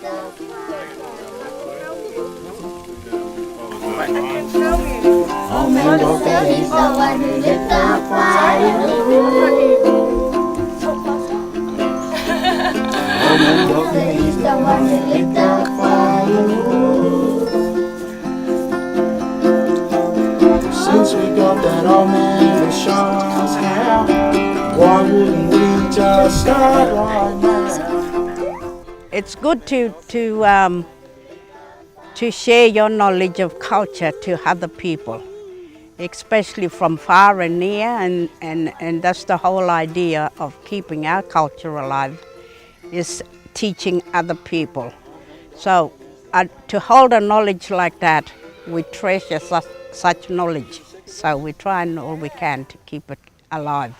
He's the one who lit the fire. He's the one who lit the fire. Since we got that old man to show us how, why wouldn't we just start right now? It's good to share your knowledge of culture to other people, especially from far and near, and that's the whole idea of keeping our culture alive, is teaching other people. So to hold a knowledge like that, we treasure such knowledge. So we try and all we can to keep it alive.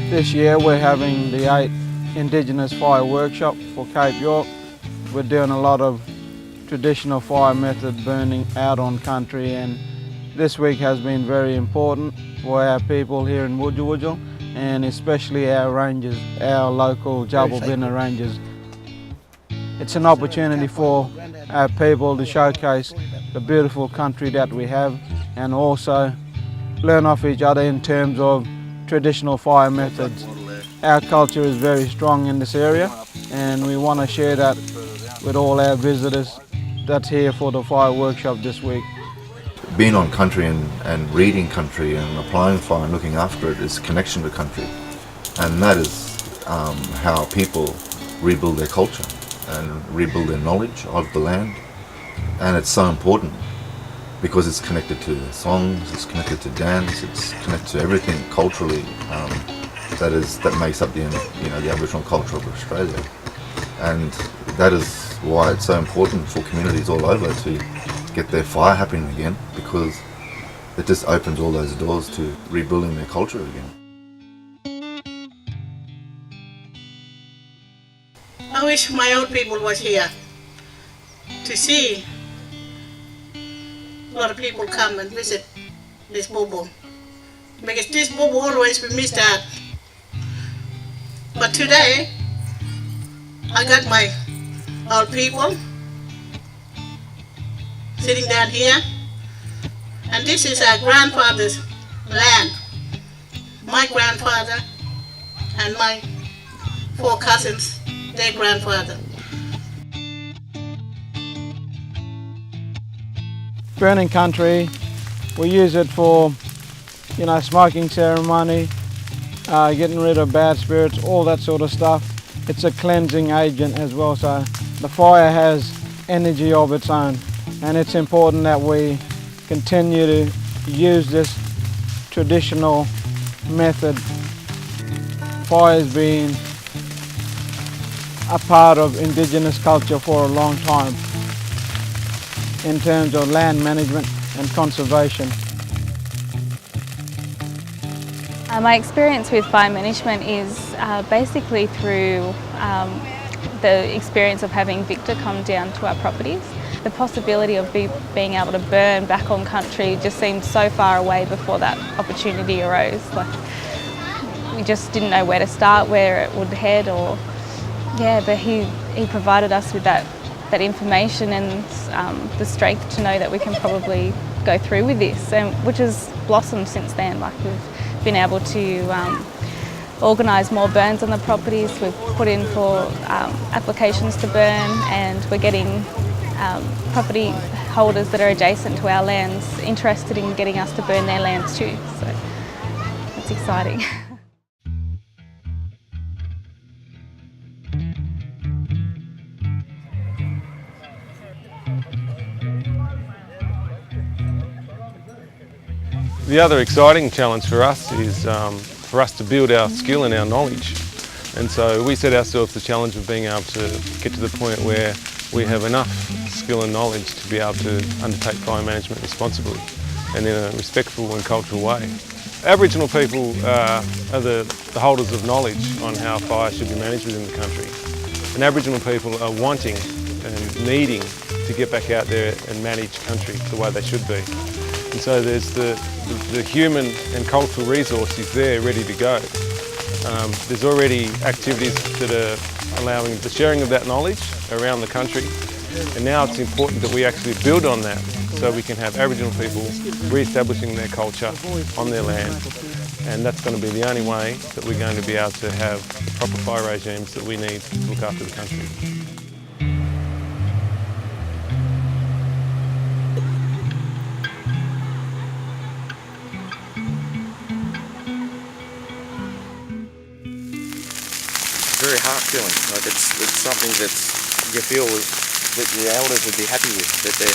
This year we're having the 8th Indigenous Fire Workshop for Cape York. We're doing a lot of traditional fire method burning out on country, and this week has been very important for our people here in Wujal, and especially our rangers, our local Jabalbina rangers. It's an opportunity for our people to showcase the beautiful country that we have and also learn off each other in terms of traditional fire methods. Our culture is very strong in this area, and we want to share that with all our visitors that's here for the fire workshop this week. Being on country and reading country and applying fire and looking after it is connection to country, and that is how people rebuild their culture and rebuild their knowledge of the land. And it's so important because it's connected to songs, it's connected to dance, it's connected to everything culturally that makes up the Aboriginal culture of Australia. And that is why it's so important for communities all over to get their fire happening again, because it just opens all those doors to rebuilding their culture again. I wish my old people was here to see. A lot of people come and visit this bubu, because this bubu always we miss that. But today I got my old people sitting down here, and this is our grandfather's land. My grandfather and my 4 cousins, their grandfather. Burning country, we use it for, smoking ceremony, getting rid of bad spirits, all that sort of stuff. It's a cleansing agent as well, so the fire has energy of its own, and it's important that we continue to use this traditional method. Fire has been a part of Indigenous culture for a long time in terms of land management and conservation. My experience with fire management is basically through the experience of having Victor come down to our properties. The possibility of being able to burn back on country just seemed so far away before that opportunity arose. We just didn't know where to start, where it would head, but he provided us with that information and the strength to know that we can probably go through with this, and which has blossomed since then. We've been able to organise more burns on the properties. We've put in for applications to burn, and we're getting property holders that are adjacent to our lands interested in getting us to burn their lands too. So it's exciting. The other exciting challenge for us is for us to build our skill and our knowledge. And so we set ourselves the challenge of being able to get to the point where we have enough skill and knowledge to be able to undertake fire management responsibly and in a respectful and cultural way. Aboriginal people are the holders of knowledge on how fire should be managed within the country. And Aboriginal people are wanting and needing to get back out there and manage country the way they should be. And so there's the human and cultural resource is there ready to go. There's already activities that are allowing the sharing of that knowledge around the country, and now it's important that we actually build on that so we can have Aboriginal people re-establishing their culture on their land, and that's going to be the only way that we're going to be able to have the proper fire regimes that we need to look after the country. Very heart feeling. Like it's something that you feel that the elders would be happy with. That they're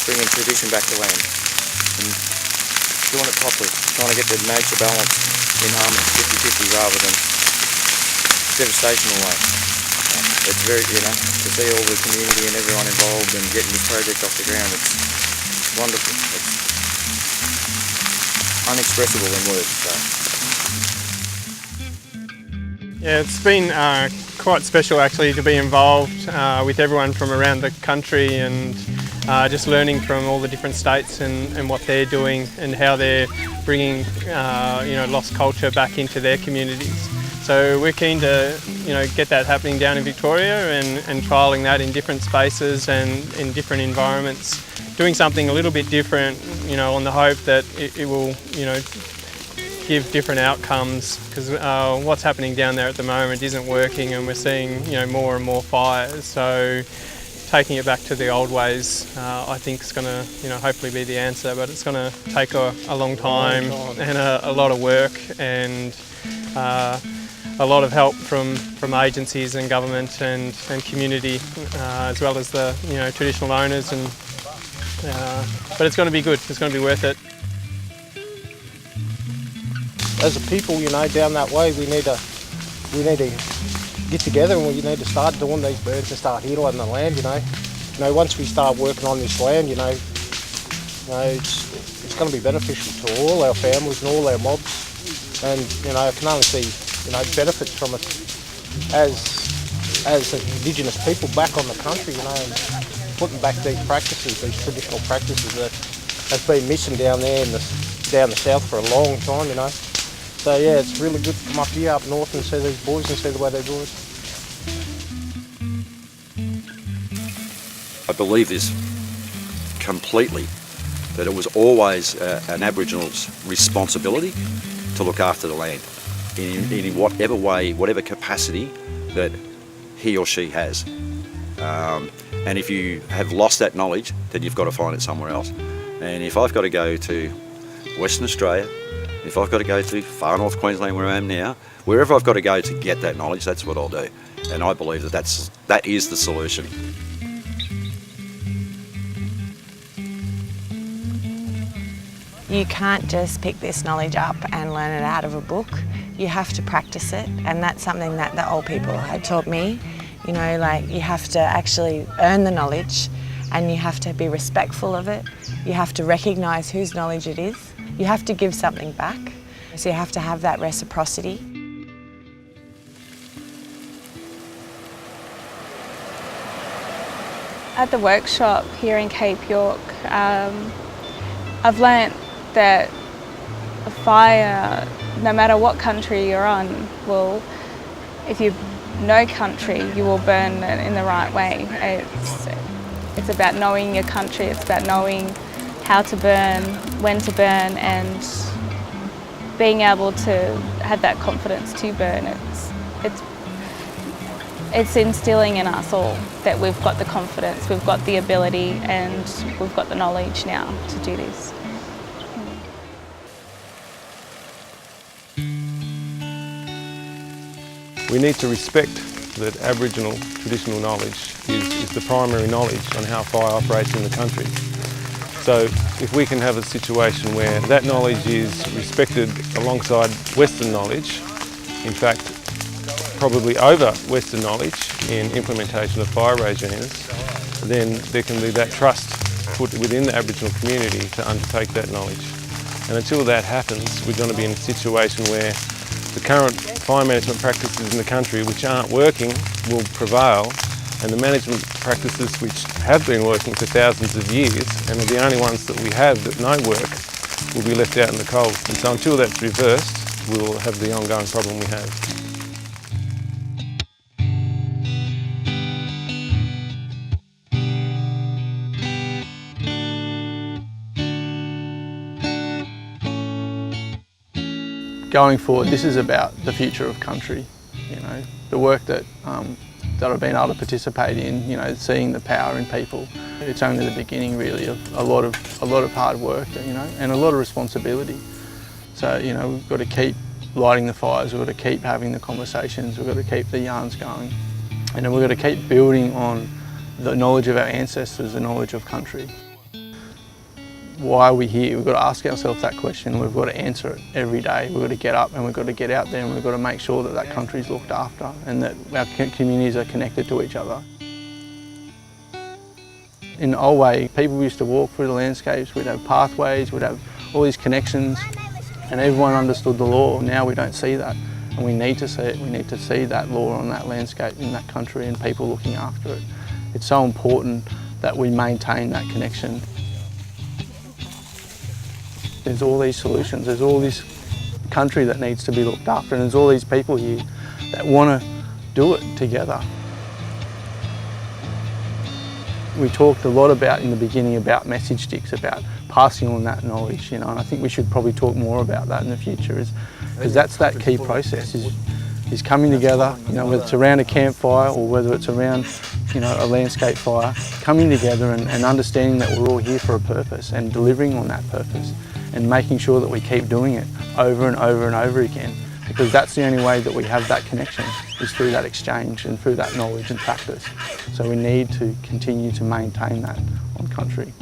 bringing tradition back to land and doing it properly, trying to get the nature balance in harmony, 50-50 rather than devastational way. It's very, to see all the community and everyone involved and getting this project off the ground. It's wonderful. It's unexpressible in words. So. Yeah, it's been quite special actually to be involved with everyone from around the country and just learning from all the different states and what they're doing and how they're bringing lost culture back into their communities. So we're keen to get that happening down in Victoria and trialling that in different spaces and in different environments, doing something a little bit different, on the hope that it will give different outcomes, because what's happening down there at the moment isn't working, and we're seeing more and more fires. So taking it back to the old ways, I think is going to hopefully be the answer, but it's going to take a long time and a lot of work and a lot of help from agencies and government and community, as well as the traditional owners. But it's going to be good. It's going to be worth it. As a people, down that way, we need to get together and we need to start doing these birds and start healing the land. Once we start working on this land, it's going to be beneficial to all our families and all our mobs, and I can only see benefits from it as Indigenous people back on the country, and putting back these practices, these traditional practices that have been missing down there down the south for a long time, So yeah, it's really good to come up here up north and see these boys and see the way they do it. I believe this completely, that it was always an Aboriginal's responsibility to look after the land in whatever way, whatever capacity that he or she has. And if you have lost that knowledge, then you've got to find it somewhere else. And if I've got to go to Western Australia, if I've got to go to far north Queensland where I am now, wherever I've got to go to get that knowledge, that's what I'll do. And I believe that is the solution. You can't just pick this knowledge up and learn it out of a book. You have to practice it, and that's something that the old people had taught me. You have to actually earn the knowledge, and you have to be respectful of it. You have to recognise whose knowledge it is. You have to give something back, so you have to have that reciprocity. At the workshop here in Cape York, I've learnt that a fire, no matter what country you're on, if you know country, you will burn it in the right way. It's about knowing your country, it's about knowing how to burn, when to burn, and being able to have that confidence to burn. It's instilling in us all that we've got the confidence, we've got the ability, and we've got the knowledge now to do this. We need to respect that Aboriginal traditional knowledge is the primary knowledge on how fire operates in the country. So if we can have a situation where that knowledge is respected alongside Western knowledge, in fact probably over Western knowledge in implementation of fire regimes, then there can be that trust put within the Aboriginal community to undertake that knowledge. And until that happens, we're going to be in a situation where the current fire management practices in the country which aren't working will prevail, And the management practices which have been working for thousands of years and are the only ones that we have that know work will be left out in the cold. And so until that's reversed, we'll have the ongoing problem we have. Going forward, this is about the future of country. You know, the work that I've been able to participate in. You know, seeing the power in people. It's only the beginning, really, of a lot of hard work. You know, and a lot of responsibility. So you know, we've got to keep lighting the fires. We've got to keep having the conversations. We've got to keep the yarns going, and then we've got to keep building on the knowledge of our ancestors, the knowledge of country. Why are we here? We've got to ask ourselves that question. We've got to answer it every day. We've got to get up and we've got to get out there and we've got to make sure that that country is looked after and that our communities are connected to each other. In the old way, people used to walk through the landscapes, we'd have pathways, we'd have all these connections and everyone understood the law. Now we don't see that and we need to see it. We need to see that law on that landscape in that country and people looking after it. It's so important that we maintain that connection. There's all these solutions, there's all this country that needs to be looked after and there's all these people here that want to do it together. We talked a lot about in the beginning about message sticks, about passing on that knowledge, you know, and I think we should probably talk more about that in the future because that's that key process is coming together, you know, whether it's around a campfire or whether it's around, you know, a landscape fire, coming together and understanding that we're all here for a purpose and delivering on that purpose and making sure that we keep doing it over and over and over again because that's the only way that we have that connection is through that exchange and through that knowledge and practice. So we need to continue to maintain that on country.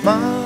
My